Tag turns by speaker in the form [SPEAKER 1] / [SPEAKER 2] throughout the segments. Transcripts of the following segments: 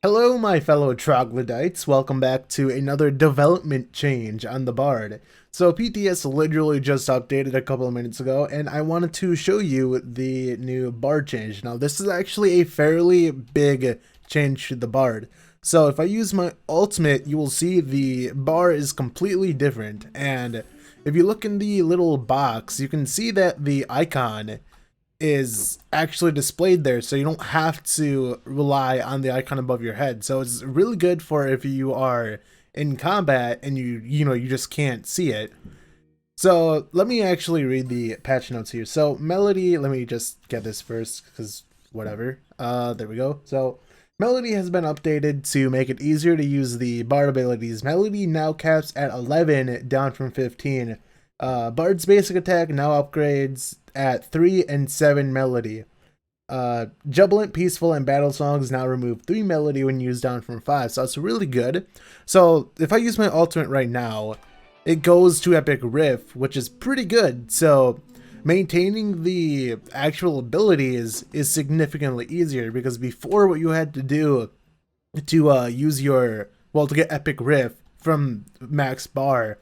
[SPEAKER 1] Hello, my fellow troglodytes. Welcome back to another development change on the Bard. So PTS literally just updated a couple of minutes ago, and I wanted to show you the new Bard change. Now, this is actually a fairly big change to the Bard. So if I use my ultimate, you will see the bar is completely different, and if you look in the little box, you can see that the icon is actually displayed there, so you don't have to rely on the icon above your head. So it's really good for if you are in combat and you just can't see it. So let me actually read the patch notes here. So Melody, let me just get this first because whatever. There we go. So Melody has been updated to make it easier to use the Bard abilities. Melody now caps at 11, down from 15. Bard's basic attack now upgrades at 3 and 7 Melody. Jubilant, Peaceful, and Battle Songs now remove 3 Melody when used, down from 5. So it's really good. So if I use my ultimate right now, it goes to Epic Riff, which is pretty good. So maintaining the actual abilities is significantly easier, because before what you had to do to use your, to get Epic Riff from max bar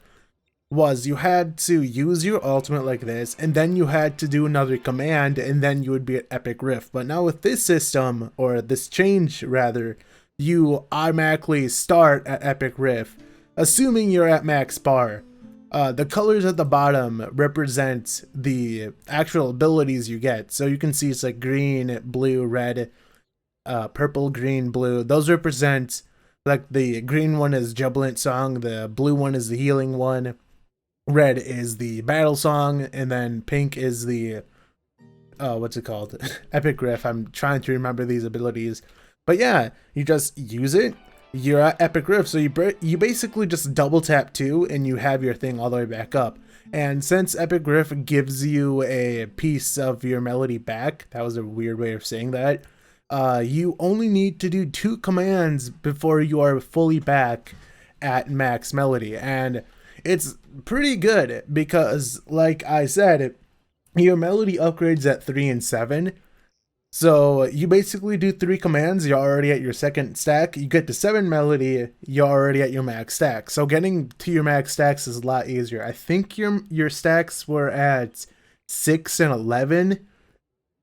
[SPEAKER 1] was you had to use your ultimate like this, and then you had to do another command, and then you would be at Epic Rift. But now with this system, or this change rather, you automatically start at Epic Rift, assuming you're at max bar. The colors at the bottom represent the actual abilities you get. So you can see it's like green, blue, red, purple, green, blue. Those represent, like, the green one is Jubilant Song, the blue one is the healing one, red is the battle song, and then pink is the what's it called? Epic Riff. I'm trying to remember these abilities, but yeah, you just use it. You're at Epic Riff, so you basically just double tap 2 and you have your thing all the way back up. And since Epic Riff gives you a piece of your melody back, that was a weird way of saying that, you only need to do 2 commands before you are fully back at max melody. And it's pretty good because, like I said, your melody upgrades at 3 and 7. So you basically do 3 commands, you're already at your second stack. You get to 7 melody, you're already at your max stack. So getting to your max stacks is a lot easier. I think your stacks were at 6 and 11.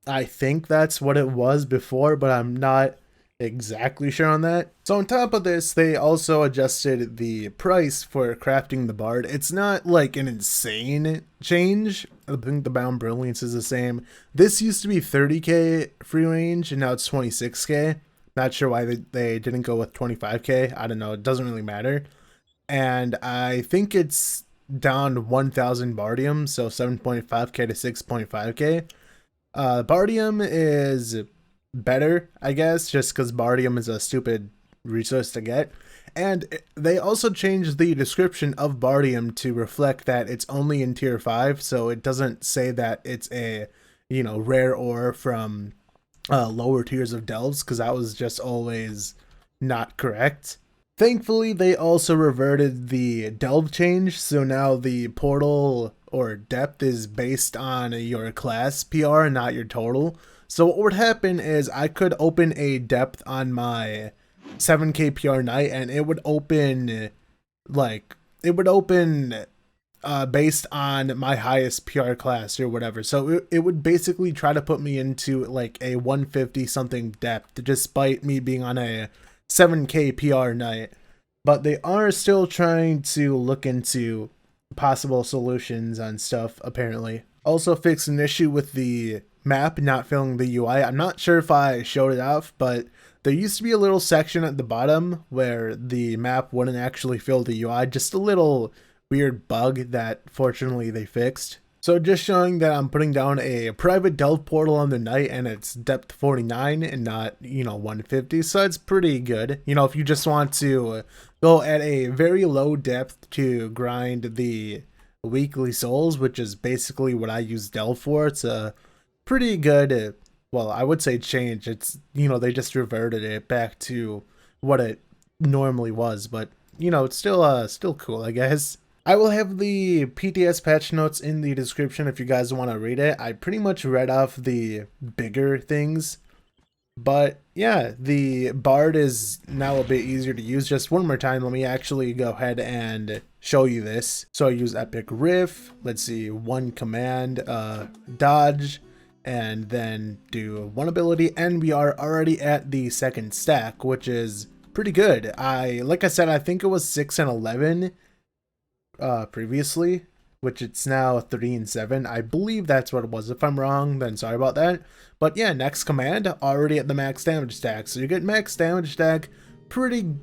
[SPEAKER 1] I think that's what it was before, but I'm not exactly sure on that. So on top of this, they also adjusted the price for crafting the Bard. It's not like an insane change. I think the Bound Brilliance is the same. This used to be 30k free range, and now it's 26k. Not sure why they didn't go with 25k. I don't know. It doesn't really matter. And I think it's down 1000 Bardium, so 7.5k to 6.5k. Bardium is better, I guess, just because Bardium is a stupid resource to get. And they also changed the description of Bardium to reflect that it's only in tier 5, so it doesn't say that it's a, rare ore from lower tiers of delves, because that was just always not correct. Thankfully, they also reverted the delve change, so now the portal or depth is based on your class PR, not your total. So what would happen is I could open a depth on my 7k PR Knight, and it would open based on my highest PR class or whatever. So it would basically try to put me into like a 150 something depth, despite me being on a 7k PR Knight. But they are still trying to look into possible solutions on stuff, apparently. Also fixed an issue with the map not filling the UI. I'm not sure if I showed it off, but there used to be a little section at the bottom where the map wouldn't actually fill the UI. Just a little weird bug that fortunately they fixed. So just showing that I'm putting down a private delve portal on the night, and it's depth 49 and not, 150. So it's pretty good. If you just want to go at a very low depth to grind the weekly souls, which is basically what I use delve for, it's a pretty good, I would say change. It's, they just reverted it back to what it normally was, but it's still cool, I guess. I will have the PTS patch notes in the description if you guys want to read it. I pretty much read off the bigger things. But yeah, the Bard is now a bit easier to use. Just one more time, let me actually go ahead and show you this. So I use Epic Riff, let's see, one command, dodge, and then do one ability, and we are already at the second stack, which is pretty good. Like I said, I think it was 6 and 11 previously, which it's now 3 and 7. I believe that's what it was. If I'm wrong, then sorry about that. But yeah, next command, already at the max damage stack. So you get max damage stack pretty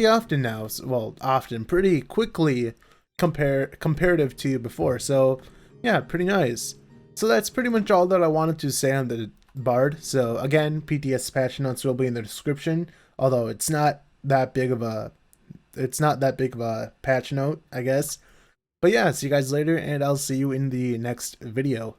[SPEAKER 1] often now. Well, often, pretty quickly comparative to before. So yeah, pretty nice. So that's pretty much all that I wanted to say on the Bard. So again, PTS patch notes will be in the description, although it's not that big of a patch note, I guess. But yeah, see you guys later, and I'll see you in the next video.